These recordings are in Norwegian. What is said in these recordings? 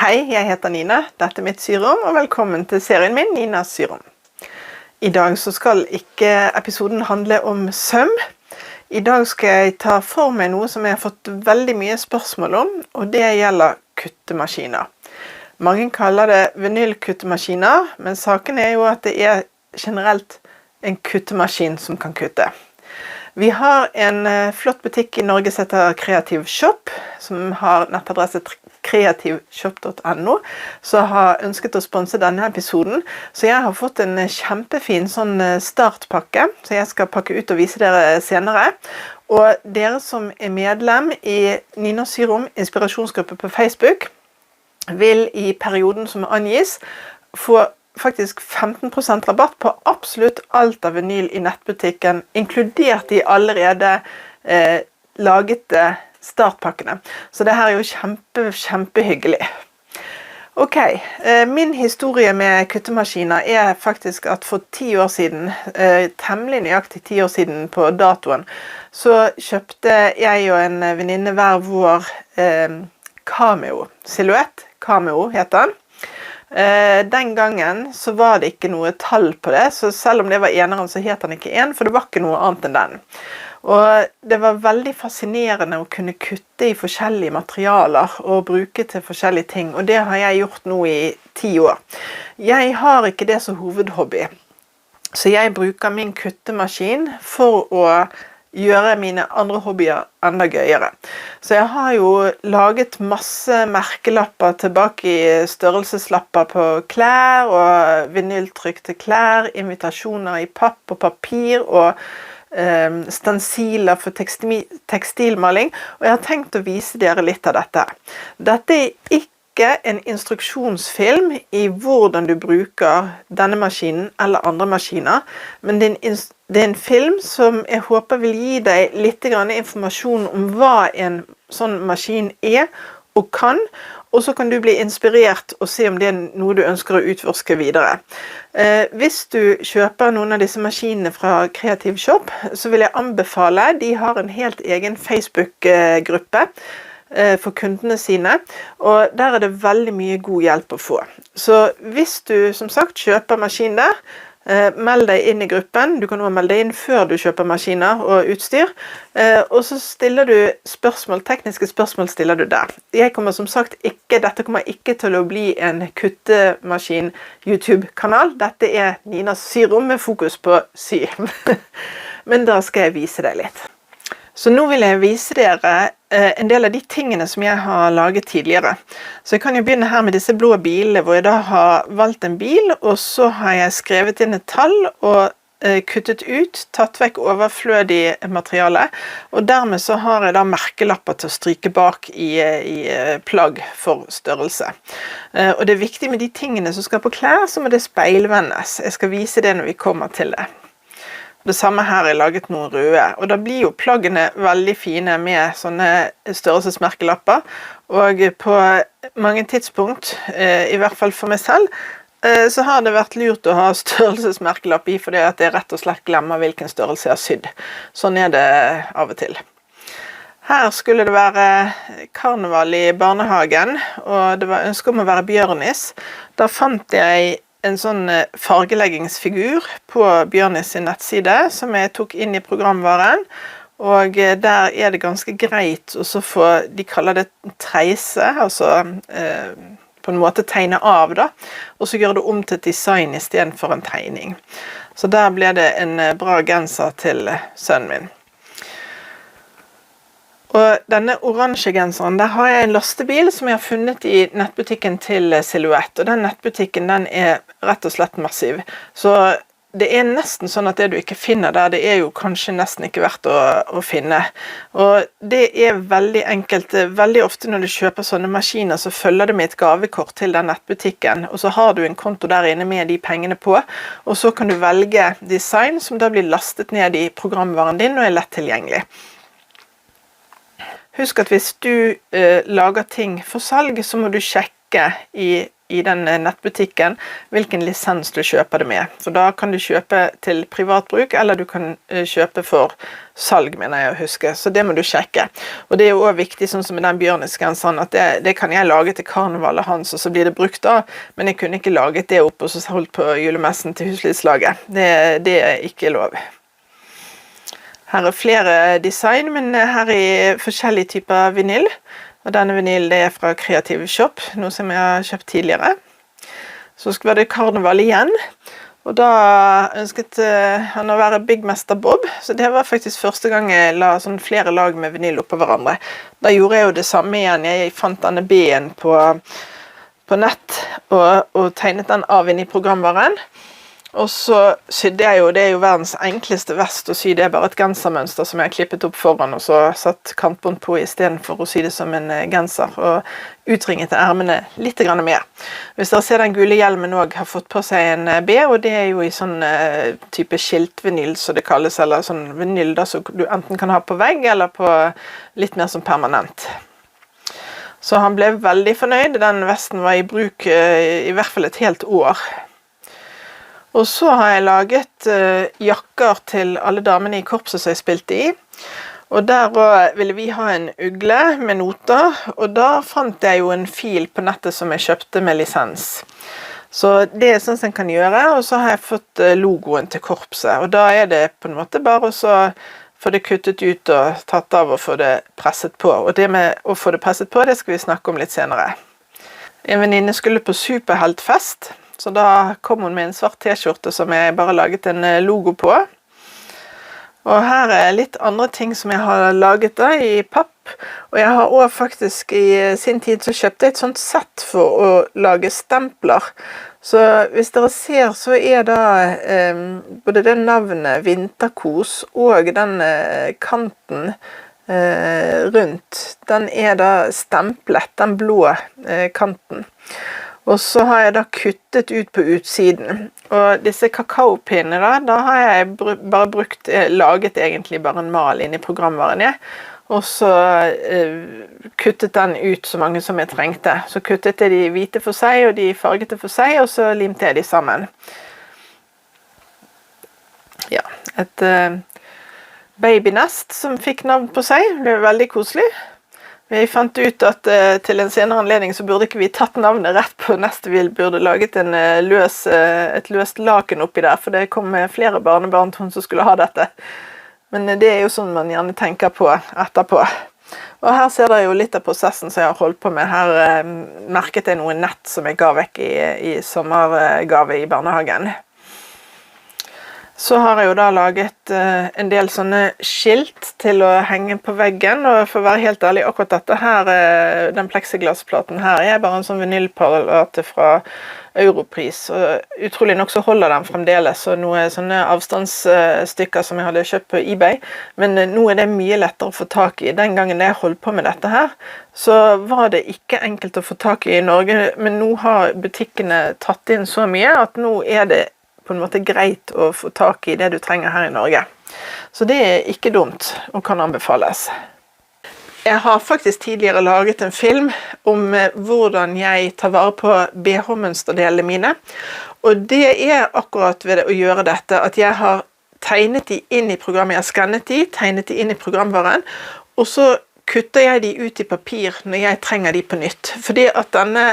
Hei, jeg heter Nina, dette mitt syrom, og velkommen til serien min, Ninas syrom. I dag så skal ikke episoden handle om søm. I dag skal jeg ta for meg noe som jeg har fått veldig mye spørsmål om, og det gjelder kuttemaskiner. Mange kaller det vinylkuttemaskiner, men saken er jo at det er generelt en kuttemaskin som kan kutte. Vi har en flott butikk i Norge som heter Kreativ Shop, som har nettadresse kreativshop.no, som har ønsket å sponse denne episoden. Så jeg har fått en kjempefin sånn startpakke, så jeg skal pakke ut og vise dere senere. Og dere som er medlem i Ninas syrom inspirasjonsgruppe på Facebook, vil i perioden som angis få faktisk 15% rabatt på absolutt alt av vinyl i nettbutikken, inkludert de allerede lagete startpakkene. Så det her er jo kjempehyggelig. Ok, min historie med kuttemaskiner er faktisk at for 10 år siden, temmelig nøyaktig 10 år siden på datoen, så kjøpte jeg og en venninne hver vår Cameo, Silhouette, Cameo heter den. Den gangen så var det ikke noe tall på det, så selv om det var eneren så het den ikke en, for det var ikke noe annet enn den. Og det var veldig fascinerende å kunne kutte i forskjellige materialer og bruke til forskjellige ting, og det har jeg gjort nå i 10 år. Jeg har ikke det som hovedhobby, så jeg bruker min kuttemaskin for å gjøre mine andre hobbyer enda gøyere. Så jeg har jo laget masse merkelapper tilbake i størrelseslapper på klær, og vinyltrykte klær, invitasjoner i papp og papir, og stensiler for tekstilmaling, og jeg har tenkt å vise dere litt av dette. Dette er ikke en instruksjonsfilm i hvordan du bruker denne maskinen eller andre maskiner, men det er en film som jeg håper vil gi deg litt informasjon om hva en sånn maskin er og kan, og så kan du bli inspirert og se om det er noe du ønsker å utforske videre. Hvis du kjøper noen av disse maskinene fra Kreativ Shop, så vil jeg anbefale, de har en helt egen Facebook-gruppe for kundene sine, og der er det veldig mye god hjelp å få. Så hvis du som sagt kjøper maskin der, meld deg inn i gruppen. Du kan også melde deg inn før du kjøper maskiner og utstyr, og så stiller du spørsmål, tekniske spørsmål stiller du der. Dette kommer ikke til å bli en kuttemaskin YouTube-kanal. Dette er Ninas syrom med fokus på sy. Men da skal jeg vise deg litt. Så nå vil jeg vise dere en del av de tingene som jeg har laget tidligere. Så jeg kan jo begynne her med disse blå bilene, hvor jeg da har valgt en bil, og så har jeg skrevet inn et tall og kuttet ut, tatt vekk overflødig materiale, og dermed så har jeg da merkelapper til å stryke bak i plagg for størrelse. Og det er viktig med de tingene som skal på klær, så må det speilvendes. Jeg skal vise det når vi kommer til det. Det samme her er laget noen røde, og da blir jo plaggene veldig fine med sånne størrelsesmerkelapper, og på mange tidspunkt, i hvert fall for meg selv, så har det vært lurt å ha størrelsesmerkelapp i, fordi at jeg rett og slett glemmer hvilken størrelse jeg har sydd. Sånn er det av og til. Her skulle det være karneval i barnehagen, og det var ønske om å være bjørnis. Da fant jeg en sånn fargeleggingsfigur på Bjørnis sin nettside, som jeg tok inn i programvaren, og der er det ganske greit å få, de kaller det treise, altså på en måte tegne av da, og så gjør det om til et design i stedet for en tegning. Så der ble det en bra genser til sønnen min. Og denne oransje genseren, der har jeg en lastebil som jeg har funnet i nettbutikken til Silhouette, og den nettbutikken den er rett og slett massiv. Så det er nesten sånn at det du ikke finner der, det er jo kanskje nesten ikke verdt å finne. Og det er veldig enkelt. Veldig ofte når du kjøper sånne maskiner, så følger det med et gavekort til den nettbutikken, og så har du en konto der inne med de pengene på, og så kan du velge design som da blir lastet ned i programvaren din og er lett tilgjengelig. Husk at hvis du lager ting for salg, så må du sjekke i i den nettbutikken hvilken lisens du kjøper det med. For da kan du kjøpe til privatbruk, eller du kan kjøpe for salg, mener jeg å huske. Så det må du sjekke. Og det er jo også viktig, sånn som med den bjørnesgenseren, at det kan jeg lage til karnevalet hans, og så blir det brukt da, men jeg kunne ikke laget det opp og så holdt på julemessen til huslivslaget. Det er ikke lov. Her er flere design, men her er forskjellige typer vinyl. Og denne vinyl det er fra Creative Shop, noe som jeg har kjøpt tidligere. Så var det karneval igjen, og da ønsket han å være byggmester Bob, så det var faktisk første gang jeg la sånn flere lag med vinyl oppå hverandre. Da gjorde jeg jo det samme igjen, jeg fant denne B-en på nett og tegnet den av inn i programvaren. Og så sydde jeg jo, det er jo verdens enkleste vest å sy, det er bare et gensermønster som jeg har klippet opp foran, og så satt kantbånd på i stedet for å sy det som en genser, og utringet ermene litt grann mer. Hvis dere ser den gule hjelmen også har fått på seg en B, og det er jo i sånn type skiltvinyl, så det kalles, eller sånn vinyl da, så du enten kan ha på vegg, eller på litt mer som permanent. Så han ble veldig fornøyd, den vesten var i bruk i hvert fall et helt år. Og så har jeg laget jakker til alle damene i korpset som jeg spilte i. Og der ville vi ha en ugle med noter, og da fant jeg jo en fil på nettet som jeg kjøpte med lisens. Så det er sånn som jeg kan gjøre, og så har jeg fått logoen til korpset. Og da er det på en måte bare å få det kuttet ut og tatt av og få det presset på. Og det med å få det presset på, det skal vi snakke om litt senere. En venninne skulle på superheltfest, så da kom hun med en svart t-skjorte som jeg bare laget en logo på. Og her er litt andre ting som jeg har laget da i papp. Og jeg har også faktisk i sin tid så kjøpte jeg et sånt sett for å lage stempler. Så hvis dere ser så er da både det navnet Vinterkos og den kanten rundt, den er da stemplet, den blå kanten. Og så har jeg da kuttet ut på utsiden. Og disse kakaopinnene da har jeg bare laget egentlig bare en mal inn i programvaren. Og så kuttet den ut så mange som jeg trengte. Så kuttet jeg de hvite for seg og de fargete for seg, og så limte jeg de sammen. Ja, et babynest som fikk navn på seg. Det ble veldig koselig. Vi fant ut at til en senere anledning så burde ikke vi tatt navnet rett på nestet. Vi burde laget et løst laken oppi der, for det kom flere barnebarn til hun som skulle ha dette. Men det er jo sånn man gjerne tenker på etterpå. Og her ser dere jo litt av prosessen som jeg har holdt på med. Her merket jeg noe nett som jeg ga vekk i sommergave i barnehagen. Så har jeg jo da laget en del sånne skilt til å henge på veggen, og for å være helt ærlig, akkurat dette her, den plexiglassplaten her, er bare en sånn vinylplate fra Europris, og utrolig nok så holder den fremdeles, og noen sånne avstandsstykker som jeg hadde kjøpt på eBay, men nå er det mye lettere å få tak i. Den gangen jeg holdt på med dette her, så var det ikke enkelt å få tak i Norge, men nå har butikkene tatt inn så mye at nå er det på en måte greit å få tak i det du trenger her i Norge. Så det er ikke dumt, og kan anbefales. Jeg har faktisk tidligere laget en film om hvordan jeg tar vare på BH-mønsterdelene mine. Og det er akkurat ved å gjøre dette, at jeg har tegnet de inn i programmet, jeg har skannet de, tegnet de inn i programvaren, og så kutter jeg de ut i papir når jeg trenger de på nytt. Fordi at denne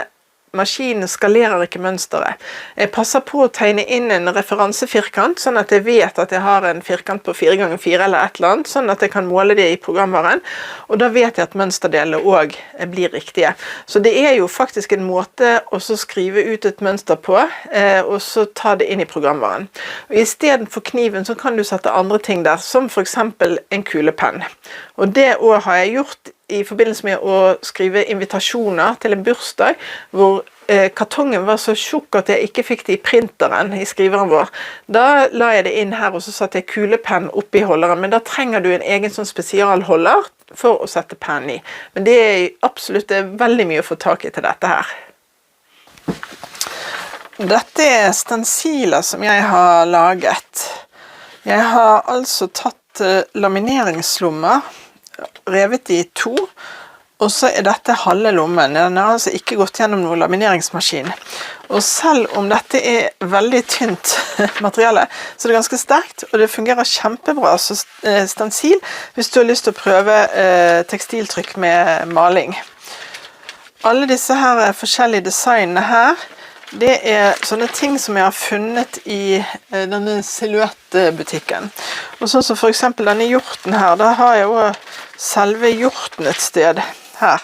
maskinen skalerer ikke mønsteret. Jeg passer på å tegne inn en referansefirkant, sånn at jeg vet at jeg har en firkant på 4x4 eller et eller annet, sånn at jeg kan måle det i programvaren, og da vet jeg at mønsterdelene også blir riktige. Så det er jo faktisk en måte å så skrive ut et mønster på, og så ta det inn i programvaren. Og i stedet for kniven så kan du sette andre ting der, som for eksempel en kulepenn. Og det også har jeg gjort i forbindelse med å skrive invitasjoner til en bursdag, hvor kartongen var så tjukk at jeg ikke fikk det i printeren i skriveren vår. Da la jeg det inn her, og så satte jeg kulepenn oppi holderen, men da trenger du en egen sånn spesialholder for å sette penn i. Men det er absolutt veldig mye å få tak i til dette her. Dette er stensiler som jeg har laget. Jeg har altså tatt lamineringslommer, revet de i to, Og så dette halve lommen. Den altså ikke gått gjennom noen lamineringsmaskin. Og selv om dette veldig tynt materiale, så det ganske sterkt, og det fungerer kjempebra som stensil hvis du har lyst til å prøve tekstiltrykk med maling. Alle disse her forskjellige designene her, det sånne ting som jeg har funnet i denne silhuettbutikken. Og sånn som for eksempel denne hjorten her, da har jeg jo selve hjorten et sted her.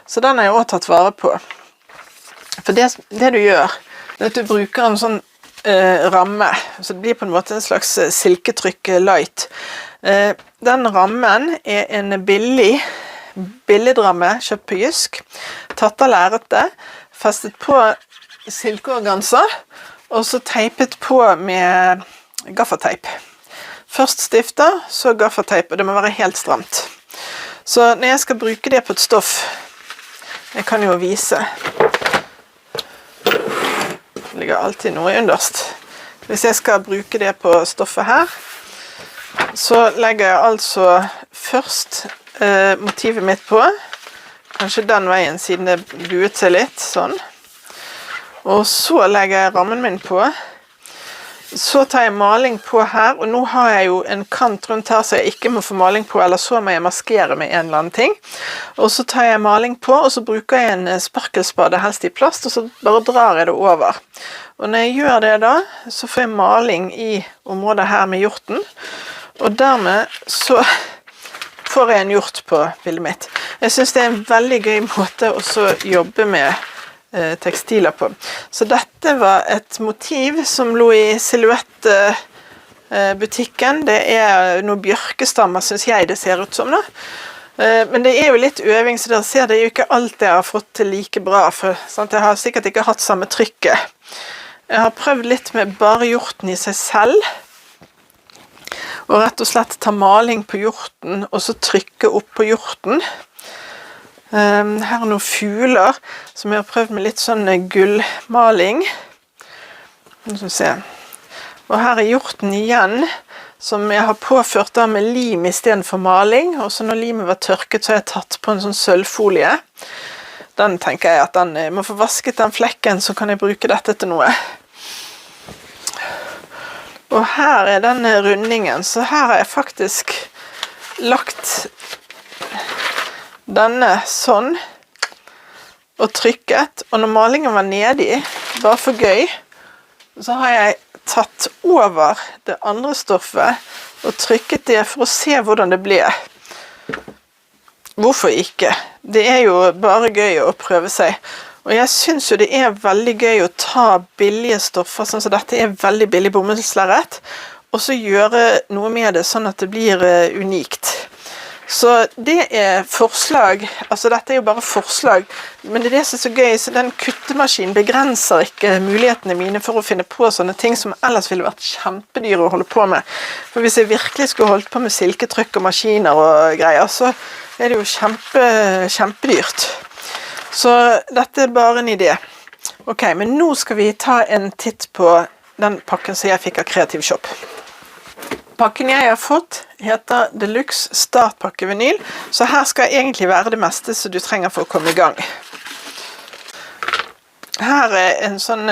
Så den har jeg også tatt vare på. For det du gjør, det at du bruker en sånn ramme, så det blir på en måte en slags silketrykk light. Den rammen en billidramme kjøpt på Jysk, tatt av lerretet, festet på silkeorganza, og så teipet på med gaffateip. Først stifter, så gaffateip, og det må være helt stramt. Så når jeg skal bruke det på et stoff, jeg kan jo vise. Det ligger alltid noe underst. Hvis jeg skal bruke det på stoffet her, så legger jeg altså først motivet mitt på. Kanskje den veien siden det buet seg litt, sånn. Og så legger jeg rammen min på. Så tar jeg maling på her, og nå har jeg jo en kant rundt her så jeg ikke må få maling på, eller så må jeg maskere med en eller annen ting. Og så tar jeg maling på, og så bruker jeg en sparkelspade, helst i plast, og så bare drar jeg det over. Og når jeg gjør det da, så får jeg maling i området her med hjorten, og dermed så får jeg en hjort på bildet mitt. Jeg synes det en veldig gøy måte å så jobbe med tekstiler på. Så dette var et motiv som lå i silhuettbutikken. Det noen bjørkestammer, synes jeg det ser ut som da. Men det jo litt øving, så dere ser det jo ikke alt jeg har fått til like bra, for sant? Jeg har sikkert ikke hatt samme trykket. Jeg har prøvd litt med bare hjorten i seg selv, og rett og slett ta maling på hjorten, og så trykke opp på hjorten. Her noen fugler som jeg har prøvd med litt sånn gullmaling. Nå skal vi se. Og her hjorten igjen, som jeg har påført da med lim i stedet for maling. Og så når limet var tørket, så har jeg tatt på en sånn sølvfolie. Den tenker jeg at den må få vasket den flekken, så kan jeg bruke dette til noe. Og her den rundingen, så her har jeg faktisk lagt denne sånn og trykket, og når malingen var nedi, bare for gøy, så har jeg tatt over det andre stoffet og trykket det for å se hvordan det ble. Hvorfor ikke? Det jo bare gøy å prøve seg. Og jeg synes jo det veldig gøy å ta billige stoffer, sånn som dette veldig billig bomullslerret, og så gjøre noe med det sånn at det blir unikt. Så det forslag, altså dette jo bare forslag, men det som så gøy, så den kuttemaskinen begrenser ikke mulighetene mine for å finne på sånne ting som ellers ville vært kjempedyre å holde på med. For hvis jeg virkelig skulle holdt på med silketrykk og maskiner og greier, så det jo kjempedyrt. Så dette bare en idé. Ok, men nå skal vi ta en titt på den pakken som jeg fikk av Kreativ Shop. Pakken jeg har fått heter Deluxe Startpakke Vinyl, så her skal egentlig være det meste som du trenger for å komme i gang. Her en sånn,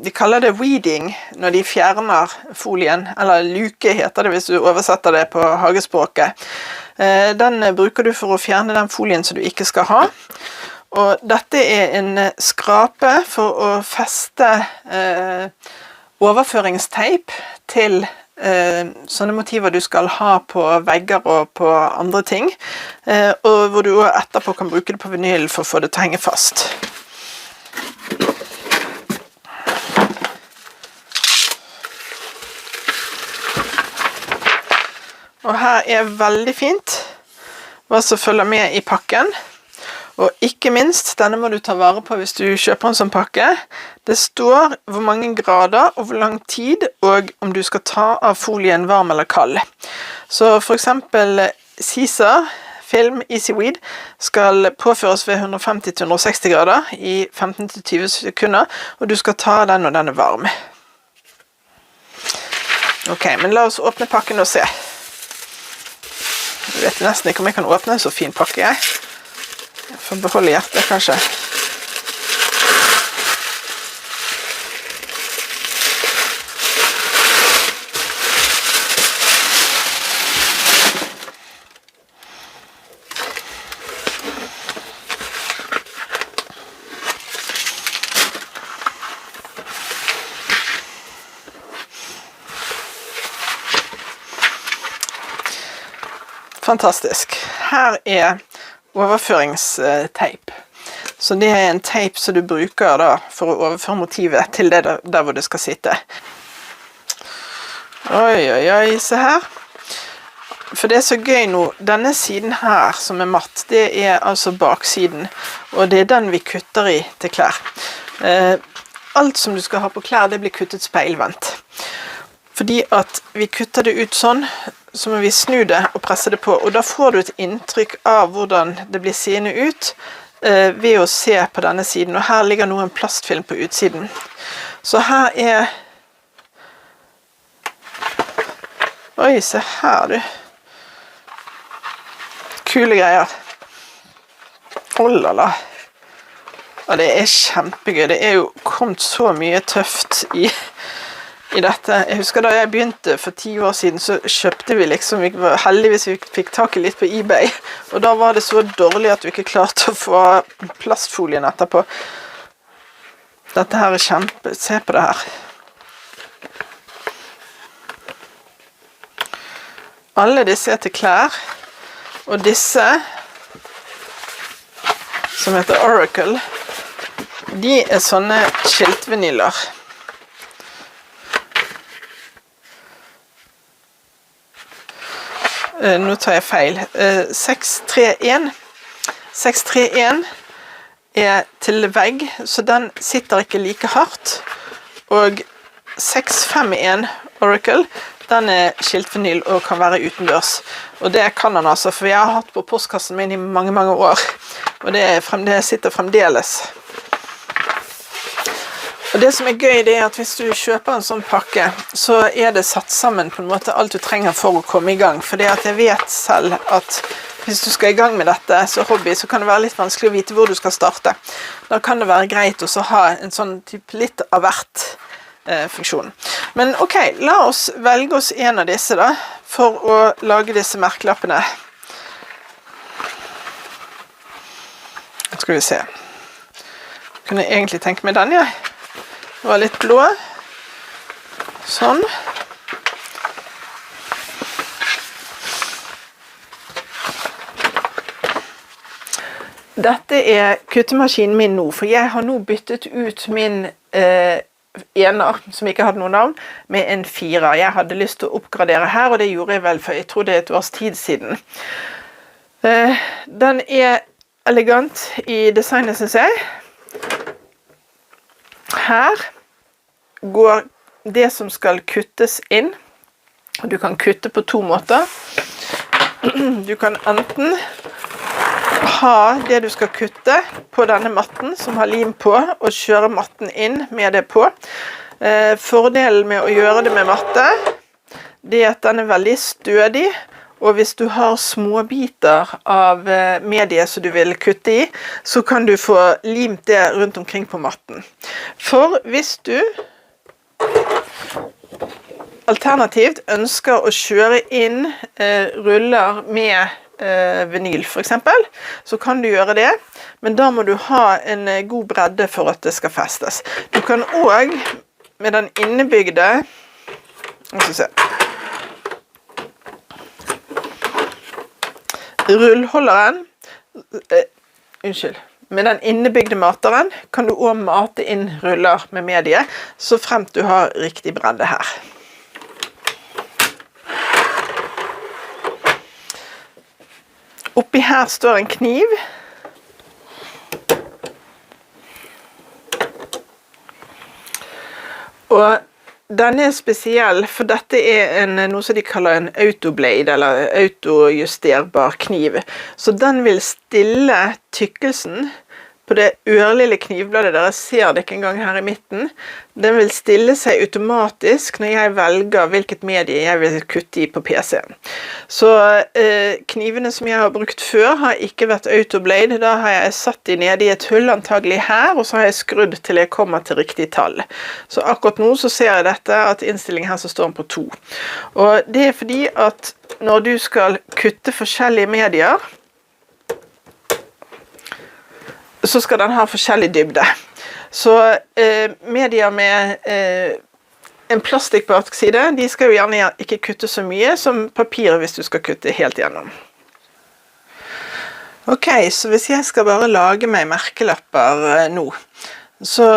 de kaller det weeding når de fjerner folien, eller luke heter det hvis du oversetter det på hagespråket. Den bruker du for å fjerne den folien som du ikke skal ha. Og dette en skrape for å feste overføringsteip til sånne motiver du skal ha på vegger og på andre ting, og hvor du etterpå kan bruke det på vinyl for å få det til å henge fast. Og her veldig fint hva som følger med i pakken. Og ikke minst, denne må du ta vare på hvis du kjøper en sånn pakke. Det står hvor mange grader og hvor lang tid, og om du skal ta av folien varm eller kald. Så for eksempel Caesar Film Easy Weed skal påføres ved 150-160 grader i 15-20 sekunder, og du skal ta den når den varm. Ok, men la oss åpne pakken og se. Jeg vet nesten ikke om jeg kan åpne en så fin pakke, jeg. Jeg får beholde hjertet, kanskje. Fantastisk. Her er overføringsteip. Så det er en teip som du bruker da for å overføre motivet til det der hvor det skal sitte. Oi, oi, oi, se her. For det er så gøy nå, denne siden her som er matt, det er altså baksiden, og det er den vi kutter i til klær. Alt som du skal ha på klær, det blir kuttet speilvendt. Fordi at vi kutter det ut sånn, så må vi snu det og presse det på, og da får du et inntrykk av hvordan det blir seende ut ved å se på denne siden, og her ligger noen plastfilm på utsiden. Så her er... Oi, se her du. Kule greier. Ollala. Og det er kjempegøy, det er jo kommet så mye tøft i dette. Jeg husker da jeg begynte for 10 år siden, så kjøpte vi liksom, heldigvis vi fikk tak i litt på eBay, og da var det så dårlig at vi ikke klarte å få plastfolien etterpå. Dette her er kjempe, se på det her. Alle disse er til klær, og disse, som heter Oracle, de er sånne skiltvinyler. Nå tar jeg feil. 631. 631 er til vegg, så den sitter ikke like hardt. Og 651 Oracle, den er skiltvinyl og kan være utendørs. Og det kan den altså, for jeg har hatt på postkassen min i mange, mange år. Og det sitter fremdeles. Og det som er gøy, det er at hvis du kjøper en sånn pakke, så er det satt sammen på en måte alt du trenger for å komme i gang. For det at jeg vet selv at hvis du skal i gang med dette som hobby, så kan det være litt vanskelig å vite hvor du skal starte. Da kan det være greit å ha en sånn type litt av hvert funksjon. Men ok, la oss velge oss en av disse da, for å lage disse merkelappene. Skal vi se. Jeg kunne egentlig tenke meg den, jeg. Det var litt blå. Sånn. Dette er kuttemaskinen min nå, for jeg har nå byttet ut min ener, som ikke hadde noe navn, med en 4. Jeg hadde lyst til å oppgradere her, og det gjorde jeg vel, for jeg tror det er et års tid siden. Den er elegant i designet, synes jeg. Her går det som skal kuttes inn. Du kan kutte på 2 måter. Du kan enten ha det du skal kutte på denne matten som har lim på, og kjøre matten inn med det på. Fordelen med å gjøre det med matte, det er at den er veldig stødig, og hvis du har små biter av medie som du vil kutte i, så kan du få limt det rundt omkring på matten. For hvis du alternativt ønsker å kjøre inn ruller med vinyl for eksempel, så kan du gjøre det, men da må du ha en god bredde for at det skal festes. Du kan også med den innebygde, rullholderen, med den innebygde materen kan du også mate inn ruller med medie, så fremt du har riktig bredde her. Oppi her står en kniv. Og den er spesiell, for dette er noe som de kaller en autoblade, eller autojusterbar kniv. Så den vil stille tykkelsen på det ørlille knivbladet, dere ser det ikke engang her i midten, den vil stille seg automatisk når jeg velger hvilket medie jeg vil kutte i på PC-en. Så knivene som jeg har brukt før har ikke vært autoblade, da har jeg satt de nede i et hull antagelig her, og så har jeg skrudd til jeg kommer til riktig tall. Så akkurat nå så ser jeg dette, at innstillingen her så står den på 2. Og det er fordi at når du skal kutte forskjellige medier, så skal den ha forskjellig dybde. Så medier med en plastikkbakside, de skal jo gjerne ikke kutte så mye som papir hvis du skal kutte helt gjennom. Ok, så hvis jeg skal bare lage meg merkelapper nå, så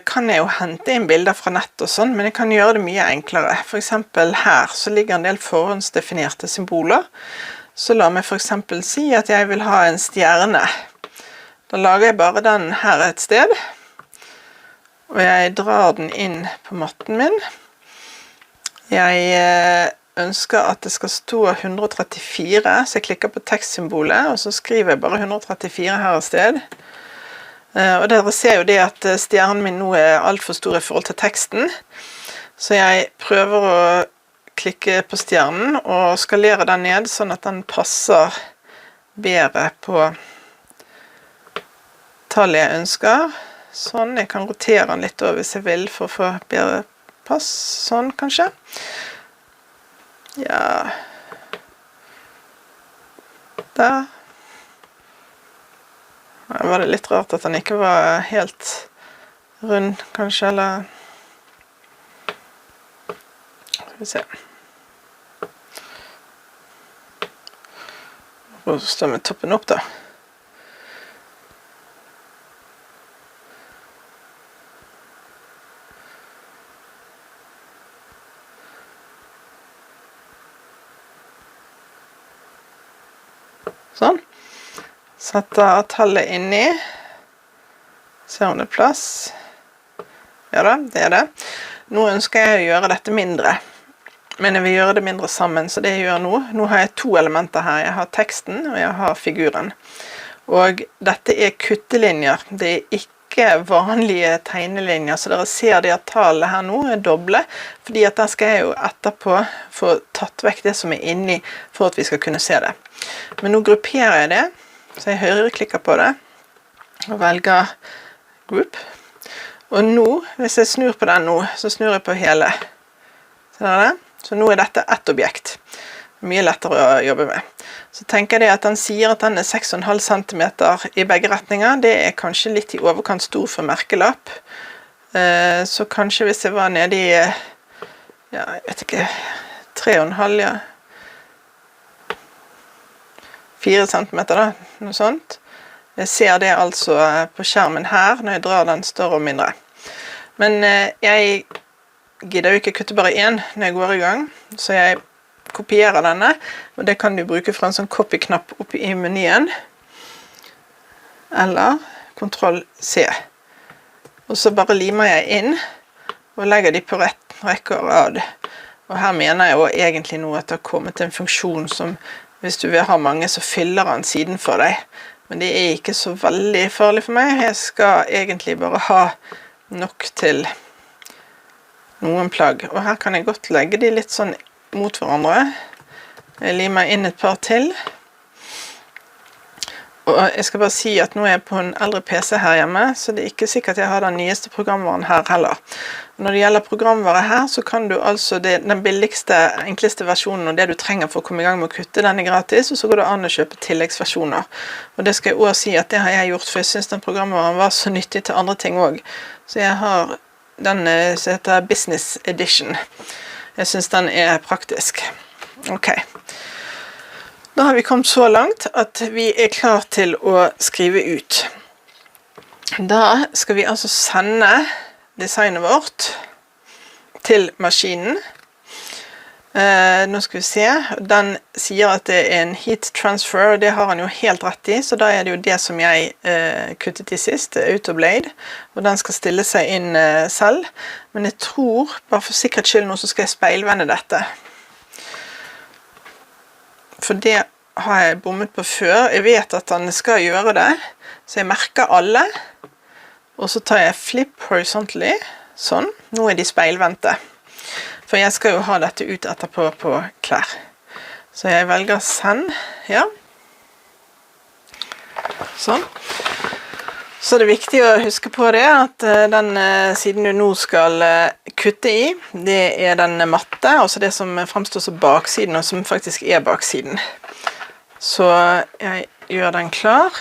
kan jeg jo hente inn bilder fra nett og sånn, men jeg kan gjøre det mye enklere. For eksempel her så ligger en del forhåndsdefinerte symboler. Så la meg for eksempel si at jeg vil ha en stjerne. Da lager jeg bare den her et sted, og jeg drar den inn på matten min. Jeg ønsker at det skal stå 134, så jeg klikker på tekstsymbolet, og så skriver jeg bare 134 her et sted. Og dere ser jo det at stjernen min nå er alt for stor i forhold til teksten, så jeg prøver å klikke på stjernen og skalere den ned, sånn at den passer bedre på tallet jeg ønsker. Sånn, jeg kan rotere den litt over hvis jeg vil for å få bedre pass. Sånn, kanskje. Ja. Der. Ja, var det litt rart at den ikke var helt rund, kanskje, eller... Skal vi se. Og så står vi toppen opp da. Sånn. Setter tallet inni. Se om det er plass. Ja da, det er det. Nå ønsker jeg å gjøre dette mindre. Men jeg vil gjøre det mindre sammen, så det jeg gjør nå. Nå har jeg 2 elementer her. Jeg har teksten, og jeg har figuren. Og dette er kuttelinjer. Det er ikke vanlige tegnelinjer, så dere ser det at tallet her nå er doble, fordi at der skal jeg jo etterpå få tatt vekk det som er inni, for at vi skal kunne se det. Men nå grupperer jeg det, så jeg høyreklikker på det, og velger Group. Og nå, hvis jeg snur på den nå, så snur jeg på hele. Ser dere det? Så nå er dette ett objekt. Mye lettere å jobbe med. Så tenker jeg at den sier at den er 6,5 cm i begge retninger. Det er kanskje litt i overkant stor for merkelapp. Så kanskje hvis jeg var nede i, ja, jeg vet ikke, 3,5, ja. 4 cm da, noe sånt. Jeg ser det altså på skjermen her, når jeg drar den større og mindre. Men jeg gidder jo ikke kutte bare én når jeg går i gang, så jeg kopierer denne, og det kan du bruke fra en sånn copy-knapp oppe i menyen, eller Ctrl+C. Og så bare limer jeg inn, og legger de på rett rekke og rad. Og her mener jeg jo egentlig nå at det har kommet en funksjon som, hvis du vil ha mange, så fyller han siden for deg. Men det er ikke så veldig farlig for meg. Jeg skal egentlig bare ha nok til noen plagg. Og her kan jeg godt legge de litt sånn mot hverandre. Jeg limer inn et par til. Og jeg skal bare si at nå er jeg på en eldre PC her hjemme, så det er ikke sikkert jeg har den nyeste programvaren her heller. Når det gjelder programvare her, så kan du altså, den billigste, enkleste versjonen, og det du trenger for å komme i gang med å kutte, den er gratis, og så går det an å kjøpe tilleggsversjoner. Og det skal jeg også si at det har jeg gjort, for jeg synes den programvaren var så nyttig til andre ting også. Så jeg har den som heter Business Edition. Jeg synes den er praktisk. Ok. Da har vi kommet så langt at vi er klar til å skrive ut. Da skal vi altså sende designet vårt til maskinen. Nå skal vi se. Den sier at det er en heat transfer, og det har han jo helt rett i, så da er det jo det som jeg kuttet i sist, Autoblade, og den skal stille seg inn selv. Men jeg tror, bare for sikkerhets skyld nå, så skal jeg speilvende dette. For det har jeg bommet på før. Jeg vet at den skal gjøre det, så jeg merker alle. Og så tar jeg flip horizontally, sånn. Nå de speilvendte. For jeg skal jo ha dette ut etterpå på klær. Så jeg velger send, ja. Sånn. Så det viktig å huske på det, at den siden du nå skal kutte i, det den matte, altså det som fremstår som baksiden, og som faktisk baksiden. Så jeg gjør den klar.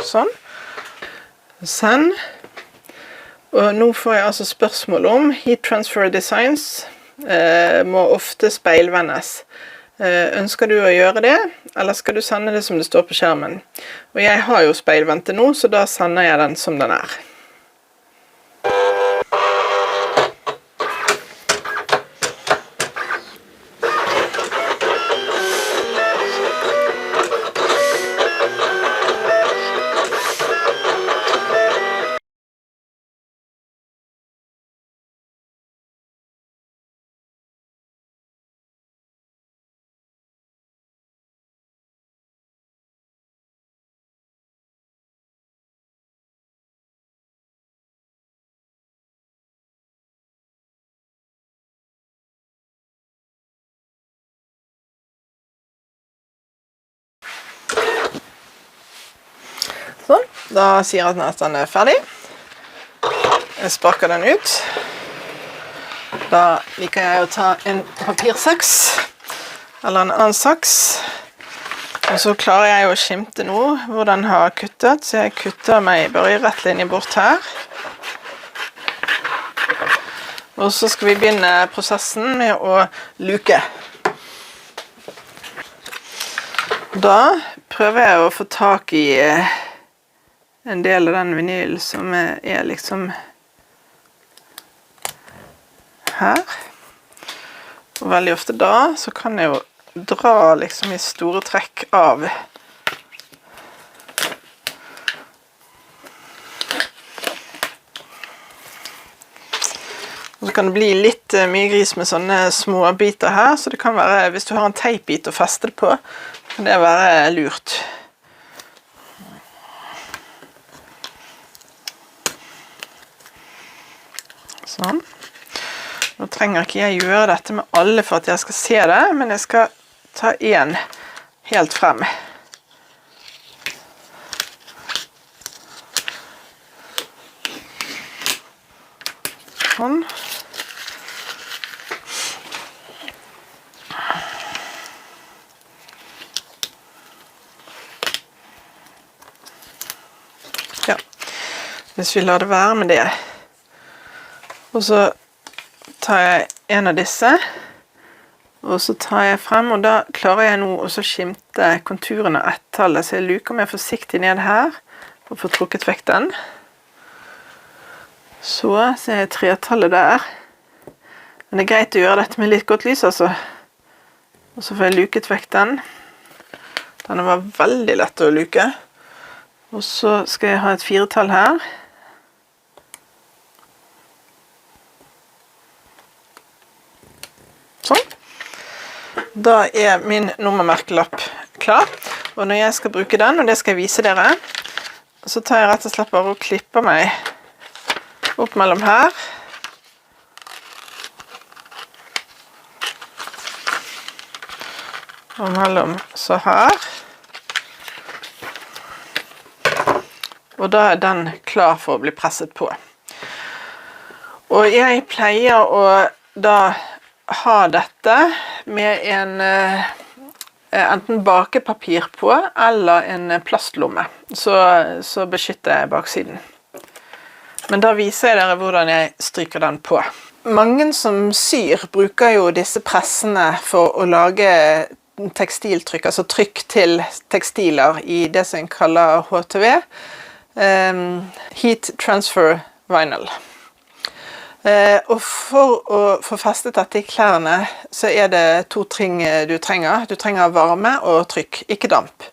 Sånn. Send. Og nå får jeg altså spørsmål om Heat Transfer Designs må ofte speilvendes. Ønsker du å gjøre det, eller skal du sende det som det står på skjermen? Og jeg har jo speilvendt det nå, så da sender jeg den som den Sånn, da sier den at den ferdig. Jeg sparker den ut. Da liker jeg å ta en papirsaks, eller en annen saks. Og så klarer jeg å skimte nå hvor den har kuttet, så jeg kutter meg bare i rett linje bort her. Og så skal vi begynne prosessen med å luke. Da prøver jeg å få tak i en del av den vinyl som liksom her. Og veldig ofte da så kan jeg jo dra liksom i store trekk av. Og så kan det bli litt mye gris med sånne små biter her, så det kan være, hvis du har en teipbit å feste det på, kan det være lurt. Sånn. Nå trenger ikke jeg gjøre dette med alle for at jeg skal se det, men jeg skal ta en helt frem. Sånn. Ja, hvis vi lar det være med det. Og så tar jeg en av disse, og så tar jeg frem, og da klarer jeg nå også å skimte konturene av ett-tallet, så jeg luker meg forsiktig ned her, og får trukket vekk den. Så ser jeg tretallet der. Men det greit å gjøre dette med litt godt lys, altså. Og så får jeg luket vekk den. Denne var veldig lett å luke. Og så skal jeg ha et 4-tall her. Sånn. Da min nummermerkelapp klar. Og når jeg skal bruke den, og det skal jeg vise dere, så tar jeg rett og slett bare og klipper meg opp mellom her. Og mellom så her. Og da den klar for å bli presset på. Og jeg pleier å da ha dette med enten bakepapir på, eller en plastlomme, så beskytter jeg baksiden. Men da viser jeg dere hvordan jeg stryker den på. Mange som syr bruker jo disse pressene for å lage tekstiltrykk, altså trykk til tekstiler i det som jeg kaller HTV, Heat Transfer Vinyl. Og for å få festet dette i klærne, så det 2 ting du trenger. Du trenger varme og trykk, ikke damp.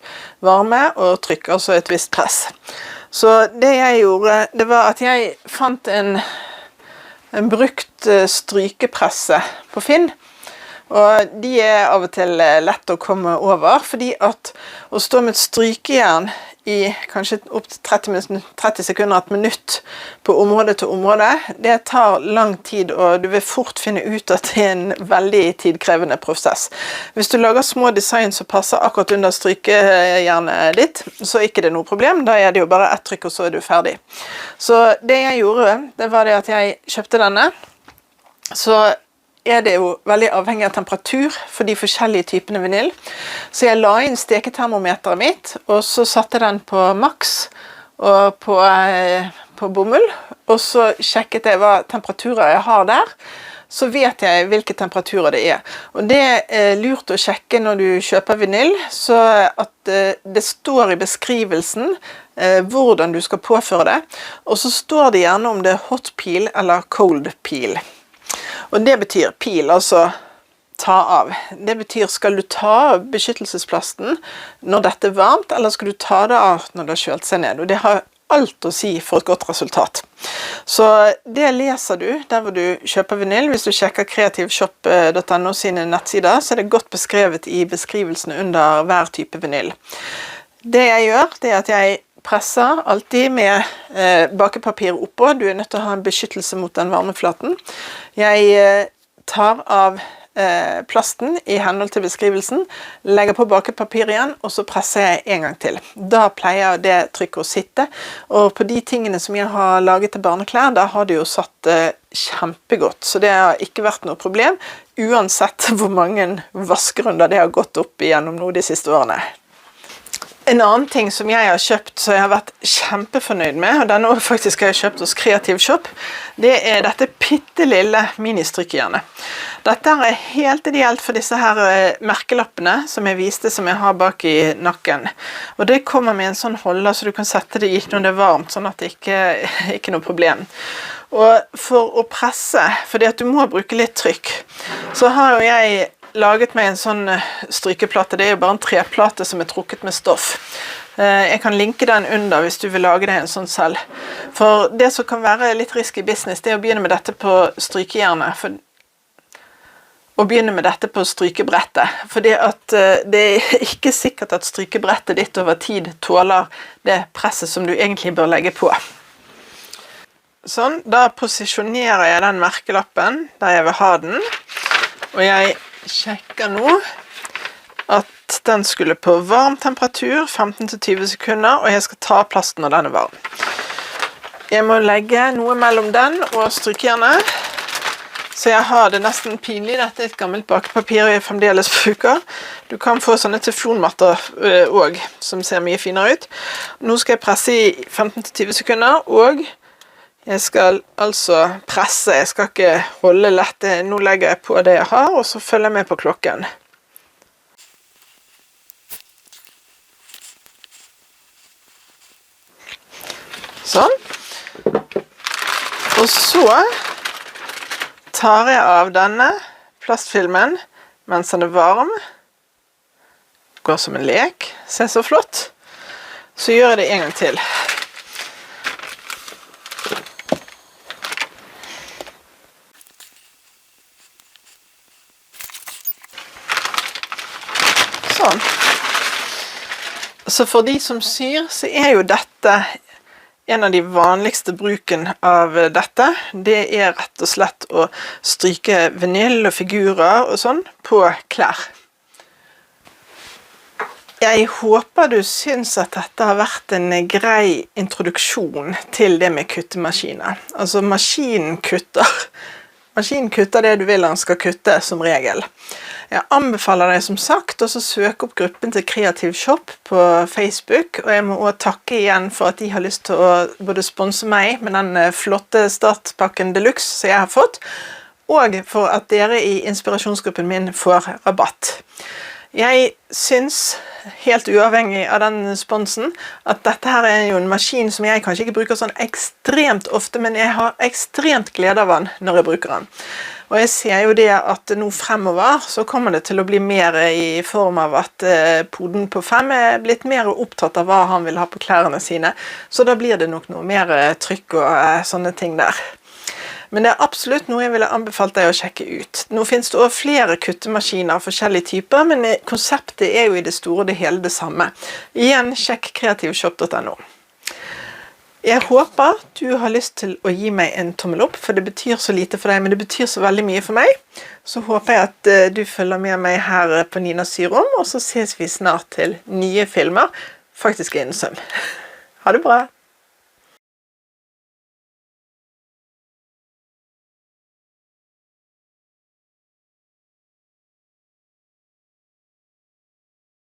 Varme og trykk, altså et visst press. Så det jeg gjorde, det var at jeg fant en en brukt strykepresse på Finn. Og de av og til lett å komme over, fordi at å stå med et strykejern i kanskje opp til 30 sekunder, et minutt på område til område, det tar lang tid, og du vil fort finne ut at det en veldig tidkrevende prosess. Hvis du lager små design som passer akkurat under strykejernet ditt, så er ikke det noe problem, da er det jo bare ett trykk, og så er du ferdig. Så det jeg gjorde, det var det at jeg kjøpte denne, så er det jo veldig avhengig av temperatur for de forskjellige typene vinyl. Så jeg la inn steketermometeret mitt, og så satte den på maks og på bomull, og så sjekket jeg hva temperaturer jeg har der, så vet jeg hvilke temperaturer det er. Og det er lurt å sjekke når du kjøper vinyl, så at det står i beskrivelsen hvordan du skal påføre det, og så står det gjerne om det er hot peel eller cold peel. Og det betyr peel, altså ta av. Det betyr, skal du ta av beskyttelsesplasten når dette er varmt, eller skal du ta det av når det har kjølt seg ned? Og det har alt å si for et godt resultat. Så det leser du der hvor du kjøper vinyl. Hvis du sjekker kreativshop.no sine nettsider, så er det godt beskrevet i beskrivelsene under hver type vinyl. Det jeg gjør, det er at jeg presser alltid med bakepapir oppå. Du er nødt til å ha en beskyttelse mot den varmeflaten. Jeg tar av plasten i henhold til beskrivelsen, legger på bakepapir igjen, og så presser jeg en gang til. Da pleier det trykket å sitte, og på de tingene som jeg har laget til barneklær, da har det jo satt kjempegodt, så det har ikke vært noe problem, uansett hvor mange vaskerunder det har gått opp igjennom nå de siste årene. En annen ting som jeg har kjøpt, så jeg har vært kjempefornøyd med, og denne faktisk har jeg kjøpt hos Kreativ Shop, det er dette pittelille ministrykejernet. Dette er helt ideelt for disse her merkelappene som jeg viste, som jeg har bak i nakken. Og det kommer med en sånn holder, så du kan sette det i når det er varmt, sånn at det ikke er noe problem. Og for å presse, fordi at du må bruke litt trykk, så har jo jeg laget meg en sånn strykeplate. Det er jo bare en treplate som er trukket med stoff. Jeg kan linke den under hvis du vil lage det en sånn selv. For det som kan være litt risky business, det er å begynne med dette på strykejernet. Og begynne med dette på strykebrettet. Fordi at det er ikke sikkert at strykebrettet ditt over tid tåler det presset som du egentlig bør legge på. Sånn, da posisjonerer jeg den merkelappen der jeg vil ha den. Og jeg sjekker nå at den skulle på varm temperatur, 15-20 sekunder, og jeg skal ta plasten når den er varm. Jeg må legge noe mellom den og strykejernet, så jeg har det nesten pinlig. Dette er et gammelt bakepapir jeg fremdeles bruker. Du kan få sånne teflonmatter også, som ser mye finere ut. Nå skal jeg presse i 15-20 sekunder, og jeg skal altså presse, jeg skal ikke holde lett. Nå legger jeg på det jeg har, og så følger jeg med på klokken. Sånn. Og så tar jeg av denne plastfilmen mens den er varm. Går som en lek. Se så flott. Så gjør jeg det en gang til. Sånn. Så for de som syr, så er jo dette en av de vanligste bruken av dette. Det er rett og slett å stryke vinyl og figurer og sånn på klær. Jeg håper du syns at dette har vært en grei introduksjon til det med kuttemaskiner. Altså maskinen kutter det du vil han skal kutte som regel. Jeg anbefaler deg som sagt å søke opp gruppen til Kreativ Shop på Facebook, og jeg må også takke igjen for at de har lyst til å både sponse meg med den flotte startpakken Deluxe som jeg har fått, og for at dere i inspirasjonsgruppen min får rabatt. Jeg syns, helt uavhengig av den sponsen, at dette her er jo en maskin som jeg kanskje ikke bruker sånn ekstremt ofte, men jeg har ekstremt glede av den når jeg bruker den. Og jeg ser jo det at nå fremover så kommer det til å bli mer i form av at poden på 5 er blitt mer opptatt av hva han vil ha på klærne sine, så da blir det nok noe mer trykk og sånne ting der. Men det absolutt noe jeg ville anbefalt deg å sjekke ut. Nå finnes det også flere kuttemaskiner av forskjellige typer, men konseptet jo i det store og det hele det samme. Igjen, sjekk kreativshop.no. Jeg håper du har lyst til å gi meg en tommel opp, for det betyr så lite for deg, men det betyr så veldig mye for meg. Så håper jeg at du følger med meg her på Nina Syrom, og så ses vi snart til nye filmer, faktisk innen søm. Ha det bra!